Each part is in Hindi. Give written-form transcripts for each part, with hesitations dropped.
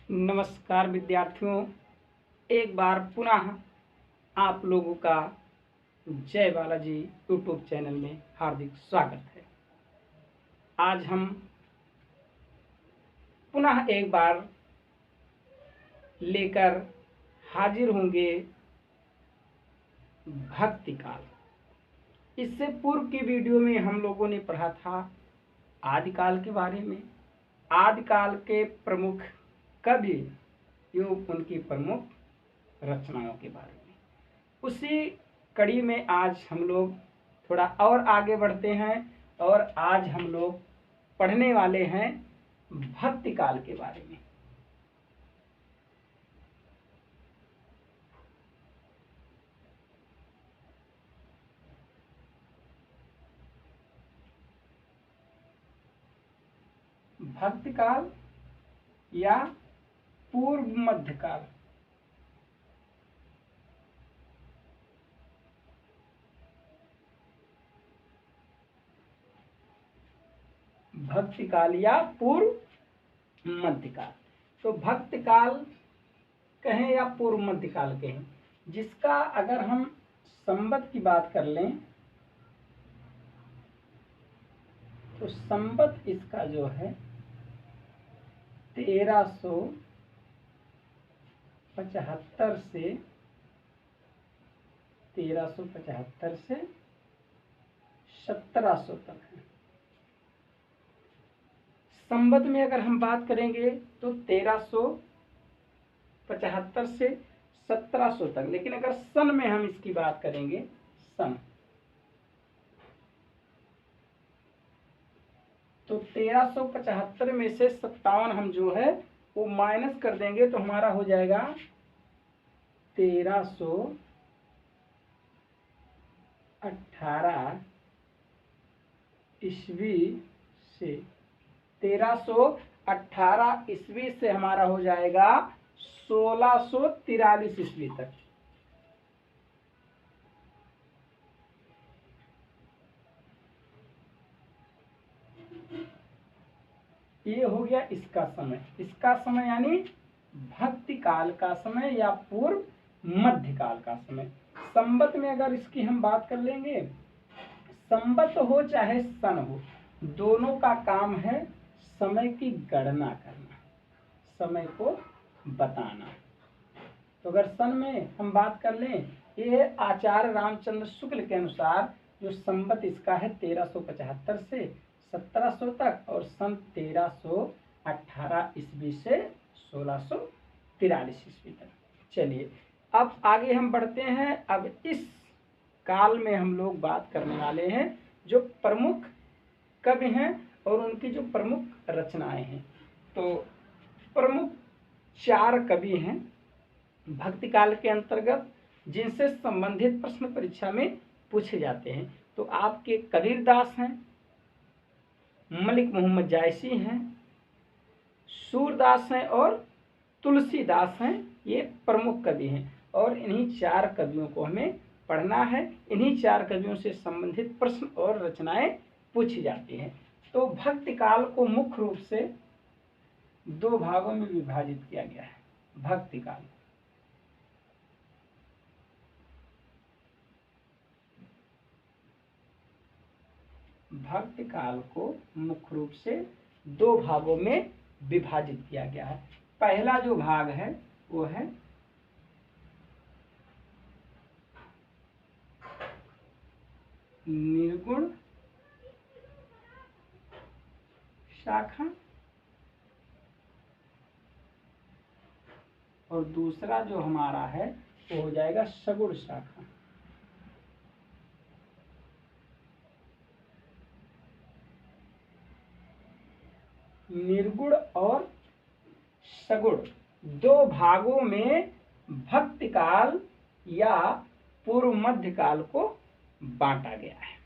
नमस्कार विद्यार्थियों, एक बार पुनः आप लोगों का जय बालाजी यूट्यूब चैनल में हार्दिक स्वागत है। आज हम पुनः एक बार लेकर हाजिर होंगे भक्ति काल। इससे पूर्व की वीडियो में हम लोगों ने पढ़ा था आदिकाल के बारे में, आदिकाल के प्रमुख कवि एवं उनकी प्रमुख रचनाओं के बारे में। उसी कड़ी में आज हम लोग थोड़ा और आगे बढ़ते हैं और आज हम लोग पढ़ने वाले हैं भक्ति काल के बारे में। भक्ति काल या पूर्व मध्यकाल। भक्ति काल या पूर्व मध्यकाल। तो भक्ति काल कहें या पूर्व मध्यकाल कहें, जिसका अगर हम संवत की बात कर लें तो संवत इसका जो है 1375 से 1700 तक है। संवत में अगर हम बात करेंगे तो 1375 से 1700 तक, लेकिन अगर सन में हम इसकी बात करेंगे, सन तो 1375 में से 57 हम जो है वो माइनस कर देंगे तो हमारा हो जाएगा 1318 ईस्वी से 1318 ईस्वी से हमारा हो जाएगा 1643 ईस्वी तक। ये हो गया इसका समय यानी भक्ति काल का समय या पूर्व मध्यकाल का समय। संवत में अगर इसकी हम बात कर लेंगे, संवत हो चाहे सन हो, दोनों का काम है समय की गणना करना, समय को बताना। तो अगर सन में हम बात कर लें, ये आचार्य रामचंद्र शुक्ल के अनुसार जो संवत इसका है 1375 से 1700 तक और सन 1318 ईस्वी से 1643 ईस्वी तक। चलिए अब आगे हम बढ़ते हैं। अब इस काल में हम लोग बात करने वाले हैं जो प्रमुख कवि हैं और उनकी जो प्रमुख रचनाएं हैं। तो प्रमुख 4 कवि हैं भक्ति काल के अंतर्गत जिनसे संबंधित प्रश्न परीक्षा में पूछे जाते हैं। तो आपके कबीरदास हैं, मलिक मोहम्मद जायसी हैं, सूरदास हैं और तुलसीदास हैं। ये प्रमुख कवि हैं और इन्हीं 4 कवियों को हमें पढ़ना है। इन्हीं 4 कवियों से संबंधित प्रश्न और रचनाएं पूछी जाती हैं। तो भक्ति काल को मुख्य रूप से 2 भागों में विभाजित किया गया है। भक्ति काल को मुख्य रूप से 2 भागों में विभाजित किया गया है। पहला जो भाग है वो है निर्गुण शाखा और दूसरा जो हमारा है वो हो जाएगा सगुण शाखा। निर्गुण और सगुण 2 भागों में भक्ति काल या पूर्व मध्य काल को बांटा गया है।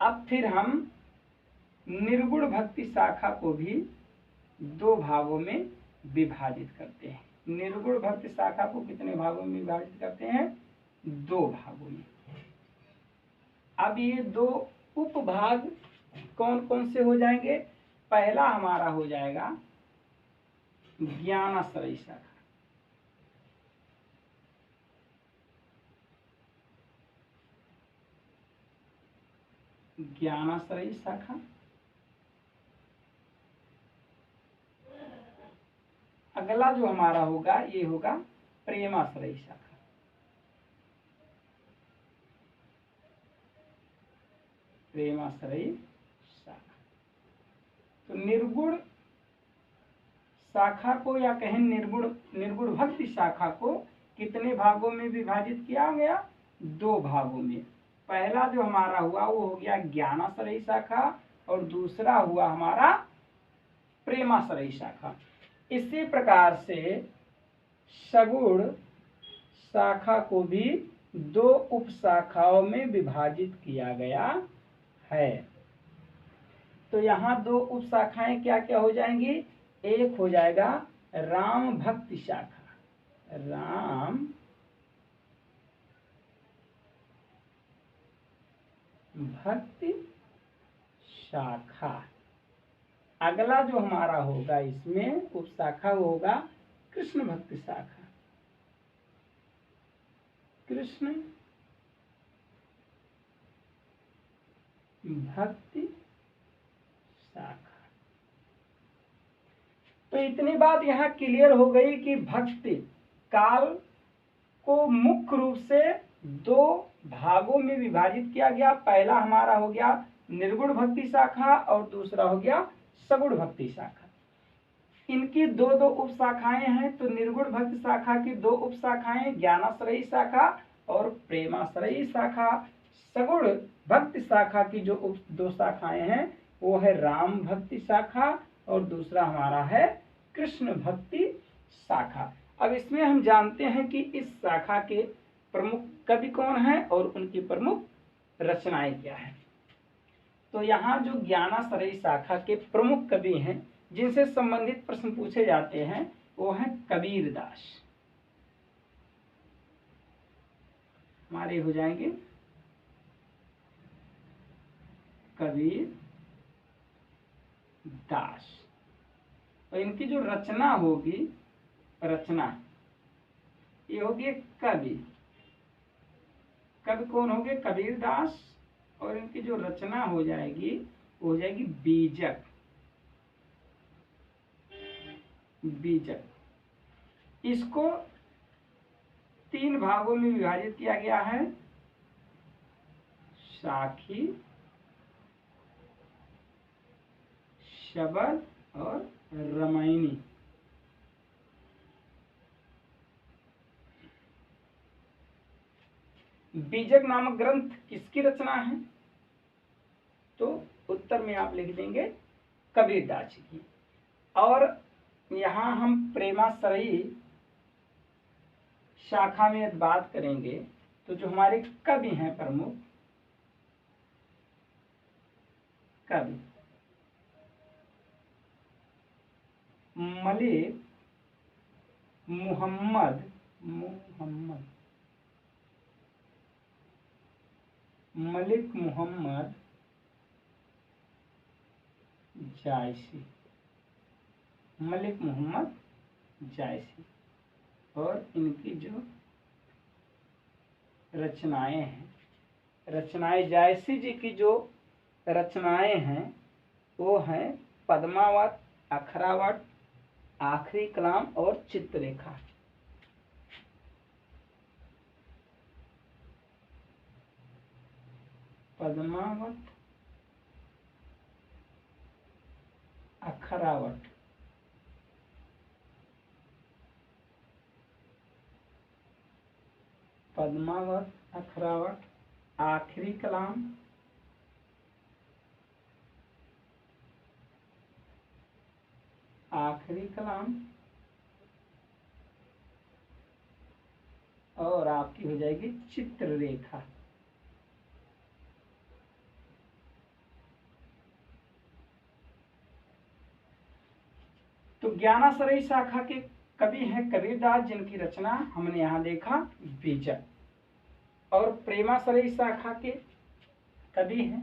अब फिर हम निर्गुण भक्ति शाखा को भी 2 भागों में विभाजित करते हैं। निर्गुण भक्ति शाखा को कितने भागों में विभाजित करते हैं? 2 भागों में। अब ये 2 उपभाग कौन कौन से हो जाएंगे? पहला हमारा हो जाएगा ज्ञानाश्रयी शाखा, ज्ञानाश्रयी शाखा। अगला जो हमारा होगा ये होगा प्रेमाश्रयी शाखा, प्रेमाश्रयी शाखा। तो निर्गुण शाखा को या कहें निर्गुण भक्ति शाखा को कितने भागों में विभाजित किया गया? 2 भागों में। पहला जो हमारा हुआ वो हो गया ज्ञानाश्रयी शाखा और दूसरा हुआ हमारा प्रेमाश्रयी शाखा। इसी प्रकार से सगुण शाखा को भी 2 उपशाखाओं में विभाजित किया गया है। तो यहाँ 2 उपशाखाएं क्या क्या हो जाएंगी? एक हो जाएगा राम भक्ति शाखा, राम भक्ति शाखा। अगला जो हमारा होगा इसमें उपशाखा होगा कृष्ण भक्ति शाखा, कृष्ण भक्ति शाखा। तो इतनी बात यहाँ क्लियर हो गई कि भक्ति काल को मुख्य रूप से 2 भागों में विभाजित किया गया। पहला हमारा हो गया निर्गुण भक्ति शाखा और दूसरा हो गया सगुण भक्ति शाखा। इनकी 2 उपशाखाएं हैं। तो निर्गुण भक्ति शाखा की 2 उपशाखाएं ज्ञानाश्रयी शाखा और प्रेमाश्रयी शाखा। सगुण भक्ति शाखा की जो 2 शाखाएं हैं वो है राम भक्ति शाखा और दूसरा हमारा है कृष्ण भक्ति शाखा। अब इसमें हम जानते हैं कि इस शाखा के प्रमुख कवि कौन हैं और उनकी प्रमुख रचनाएं क्या हैं। तो यहाँ जो ज्ञानाश्रयी शाखा के प्रमुख कवि हैं जिनसे संबंधित प्रश्न पूछे जाते हैं वो हैं कबीरदास। हमारे हो जाएंगे कबीर दास। और इनकी जो रचना होगी, रचना ये होगी कवि। कवि कौन होंगे? कबीर दास। और इनकी जो रचना हो जाएगी वो हो जाएगी बीजक, बीजक। इसको 3 भागों में विभाजित किया गया है, साखी, शबद और रामायणी। बीजक नामक ग्रंथ किसकी रचना है? तो उत्तर में आप लिख देंगे कबीरदास जी की। और यहाँ हम प्रेमाश्रयी शाखा में बात करेंगे तो जो हमारे कवि हैं प्रमुख कवि, मलिक मुहम्मद मलिक मुहम्मद जायसी, मलिक मोहम्मद जायसी। और इनकी जो रचनाएं हैं, रचनाएं जायसी जी की जो रचनाएं हैं वो हैं पद्मावत, अखरावट, आखिरी कलाम और चित्ररेखा। पद्मावत, अखरावट, पद्मावत, अखरावट, आखिरी कलाम, आखिरी कलाम और आपकी हो जाएगी चित्ररेखा। तो ज्ञानाश्रयी शाखा के कवि हैं कबीरदास जिनकी रचना हमने यहाँ देखा बीजक। और प्रेमाश्रयी शाखा के कवि हैं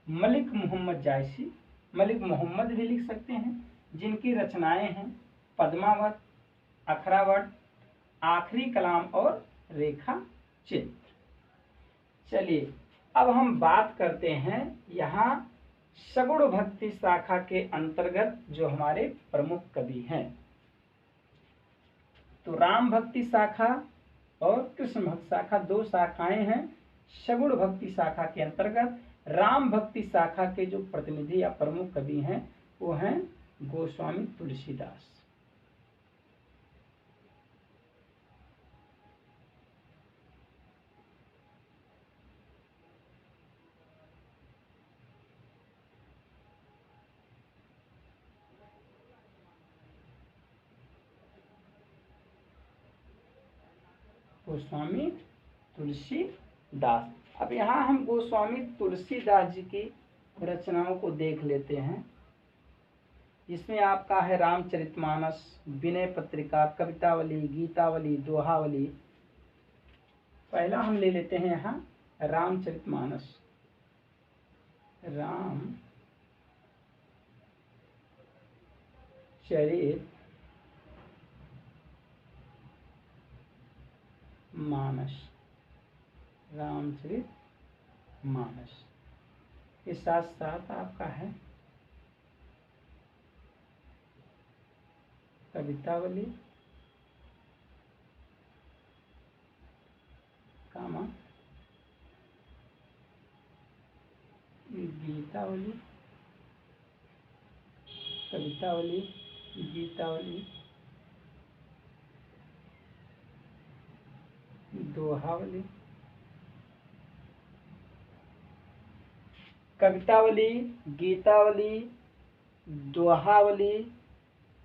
मलिक मोहम्मद जायसी, मलिक मोहम्मद भी लिख सकते हैं, जिनकी रचनाएं हैं पद्मावत, अखरावट, आखिरी कलाम और रेखा चित्र। चलिए अब हम बात करते हैं यहाँ सगुण भक्ति शाखा के अंतर्गत जो हमारे प्रमुख कवि हैं। तो राम भक्ति शाखा और कृष्ण भक्ति शाखा दो शाखाएं हैं। सगुण भक्ति शाखा के अंतर्गत राम भक्ति शाखा के जो प्रतिनिधि या प्रमुख कवि हैं वो हैं गोस्वामी तुलसीदास। गोस्वामी तुलसीदास। अब यहाँ हम गोस्वामी तुलसीदास जी की रचनाओं को देख लेते हैं। इसमें आपका है रामचरितमानस, विनय पत्रिका, कवितावली, गीतावली, दोहावली। पहला हम ले लेते हैं यहाँ रामचरितमानस। रामचरित मानस के साथ साथ आपका है कवितावली, गीतावली, गीतावली, दोहावली। कवितावली, गीतावली, दोहावली,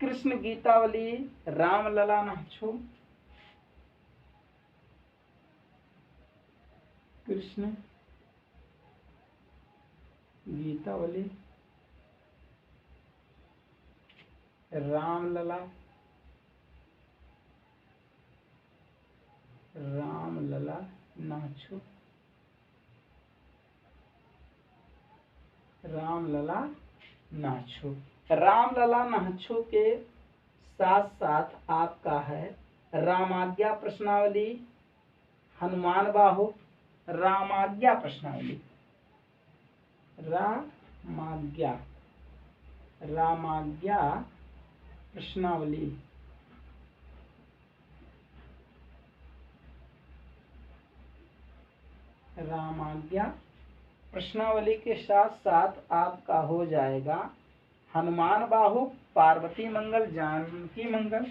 कृष्ण गीतावली, रामलला नाछो, कृष्ण गीतावली, रामलला, नाछो, रामलला नाछो। रामलला नाछो के साथ साथ आपका है रामाज्ञा प्रश्नावली, हनुमान बाहो, रामाज्ञा प्रश्नावली, रामाज्ञा प्रश्नावली, रामाज्ञा प्रश्नावली के साथ साथ आपका हो जाएगा हनुमान बाहु, पार्वती मंगल, जानकी मंगल,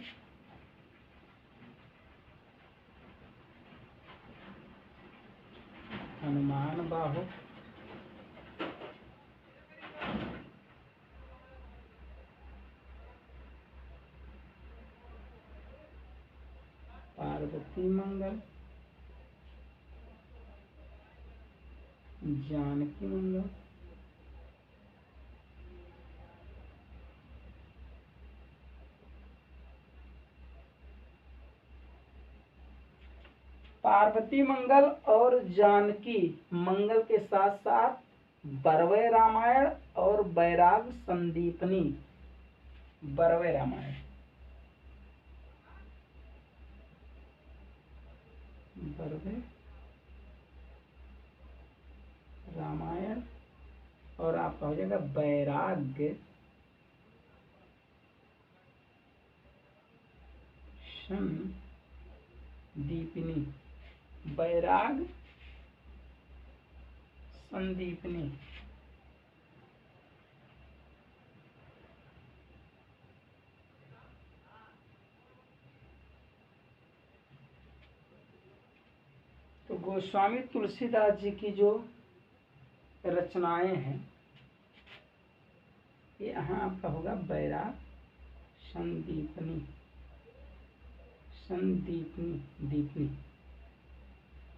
हनुमान बाहु, पार्वती मंगल, जानकी मंगल, पार्वती मंगल और जानकी मंगल के साथ साथ बरवे रामायण और बैराग संदीपनी, बरवे रामायण, बरवे रामायण और आपका हो जाएगा बैराग संदीपनी, बैराग संदीपनी। तो गोस्वामी तुलसीदास जी की जो रचनाएं हैं ये यहाँ आपका होगा बैराग संदीपनी, दीपनी।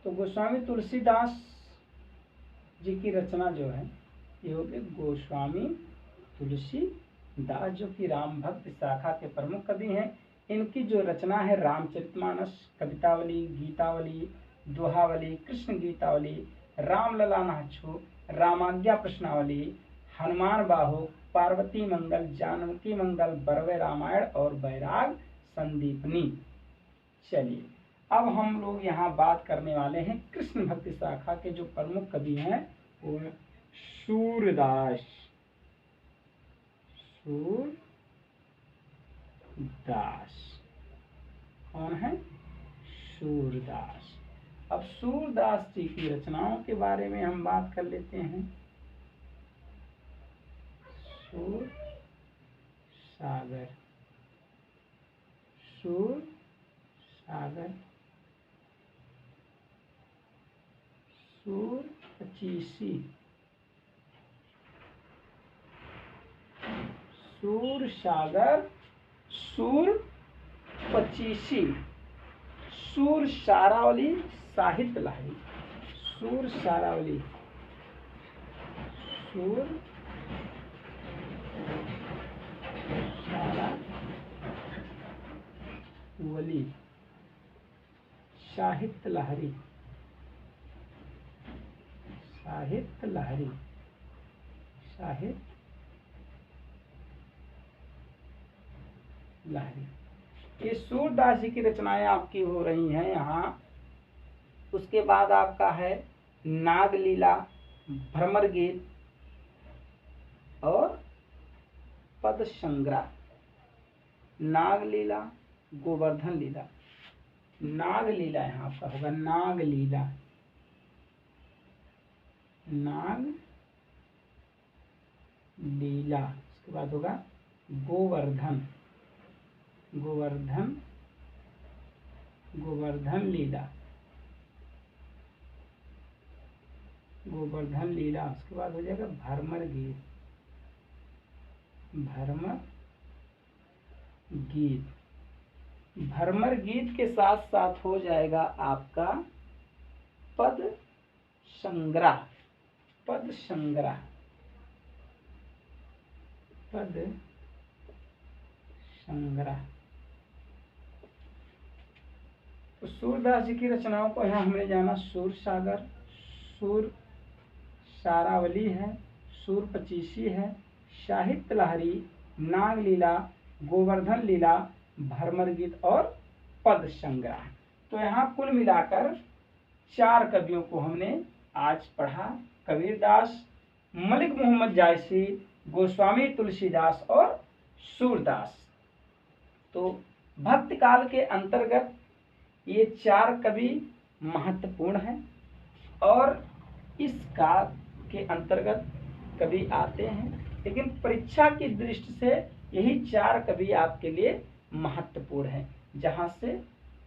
तो गोस्वामी तुलसीदास जी की रचना जो है ये हो गई गोस्वामी तुलसीदास जो कि राम भक्त शाखा के प्रमुख कवि हैं। इनकी जो रचना है रामचरितमानस, कवितावली, गीतावली, दोहावली, कृष्ण गीतावली, रामलला नाछो, रामाज्ञा प्रश्नावली, हनुमान बाहो, पार्वती मंगल, जानकी मंगल, बरवे रामायण और बैराग संदीपनी। चलिए अब हम लोग यहाँ बात करने वाले हैं कृष्ण भक्ति शाखा के जो प्रमुख कवि हैं वो है सूरदास। कौन है? सूरदास। अब सूरदास जी की रचनाओं के बारे में हम बात कर लेते हैं। सूर सागर, सूर सागर, सूर पचीसी, सूर सागर, सूर पचीसी, सूर सारावली, साहित्य लहरी, सूर सारावली, सूर सारावली, साहित्य लहरी, साहित्य लहरी, साहित्य लहरी। ये सूरदास जी की रचनाएं आपकी हो रही हैं यहाँ। उसके बाद आपका है नागलीला, भ्रमर गीत और पद संग्रह। नागलीला, गोवर्धन लीला, नागलीला यहाँ आपका होगा नागलीला, नागलीला। उसके बाद होगा गोवर्धन, गोवर्धन, गोवर्धन लीला, गोवर्धन लीला। उसके बाद हो जाएगा भ्रमर गीत, भ्रमर गीत। भ्रमर गीत के साथ साथ हो जाएगा आपका पद संग्रह, पद संग्रह, पद संग्रह। तो सूरदास जी की रचनाओं को यहाँ हमने जाना। सूर सागर, सूर सारावली है, सूर पचीसी है, साहित्य लहरी, नागलीला, गोवर्धन लीला, भ्रमर गीत और पद संग्रह। तो यहाँ कुल मिलाकर 4 कवियों को हमने आज पढ़ा। कबीरदास, मलिक मोहम्मद जायसी, गोस्वामी तुलसीदास और सूरदास। तो भक्ति काल के अंतर्गत ये 4 कवि महत्वपूर्ण हैं और इस काल के अंतर्गत कवि आते हैं, लेकिन परीक्षा की दृष्टि से यही 4 कवि आपके लिए महत्वपूर्ण हैं। जहाँ से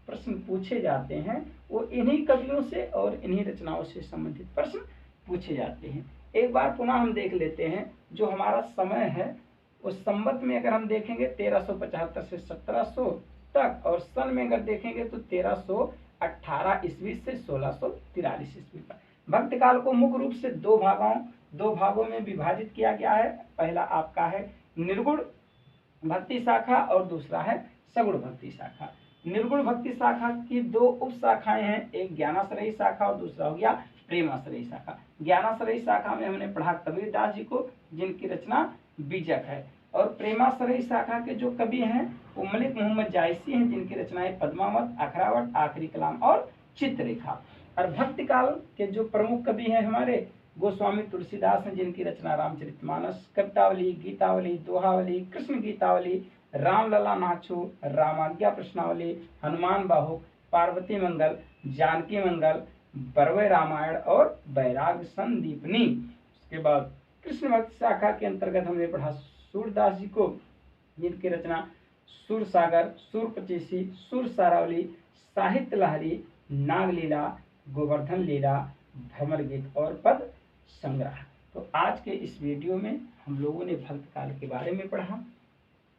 प्रश्न पूछे जाते हैं वो इन्हीं कवियों से और इन्हीं रचनाओं से संबंधित प्रश्न पूछे जाते हैं। एक बार पुनः हम देख लेते हैं जो हमारा समय है। उस संवत में अगर हम देखेंगे 1375 से 1700 तक, और सन में अगर देखेंगे तो 1318 ईस्वी से 1643 ईस्वी तक। भक्ति काल को मुख्य रूप से दो भागों में विभाजित किया गया है। पहला आपका है निर्गुण भक्ति शाखा और दूसरा है सगुण भक्ति शाखा। निर्गुण भक्ति शाखा की 2 उप शाखाएं हैं, एक ज्ञानाश्रयी शाखा और दूसरा हो गया प्रेमाश्रयी शाखा। ज्ञानाश्रयी शाखा में हमने पढ़ा कबीरदास जी को, जिनकी रचना बीजक है, और प्रेमाश्रयी शाखा के जो कवि हैं वो मलिक मोहम्मद जायसी हैं, जिनकी रचनाएं पद्मावत, अखरावट, आखिरी कलाम और चित्ररेखा। और भक्ति काल के जो प्रमुख कवि हैं हमारे गोस्वामी तुलसीदास हैं, जिनकी रचना रामचरितमानस, कवितावली, गीतावली, दोहावली, कृष्ण गीतावली, रामलला नाचू, रामाज्ञा प्रश्नावली, हनुमान बाहुक, पार्वती मंगल, जानकी मंगल, बरवे रामायण और बैराग संदीपनी। उसके बाद कृष्ण भक्त शाखा के अंतर्गत हमने पढ़ा सूरदास जी को, जिनकी रचना सूर सागर, सूर पचीसी, सूर सारावली, साहित्य लहरी, नागलीला, गोवर्धन लीला, भ्रमर गीत और पद संग्रह। तो आज के इस वीडियो में हम लोगों ने भक्त काल के बारे में पढ़ा।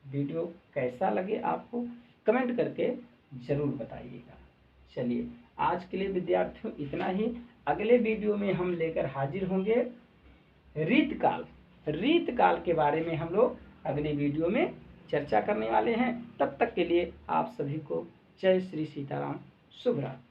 वीडियो कैसा लगे आपको कमेंट करके जरूर बताइएगा। चलिए आज के लिए विद्यार्थियों इतना ही। अगले वीडियो में हम लेकर हाजिर होंगे रीत काल के बारे में हम लोग अगले वीडियो में चर्चा करने वाले हैं। तब तक के लिए आप सभी को जय श्री सीताराम, शुभ रात्रि।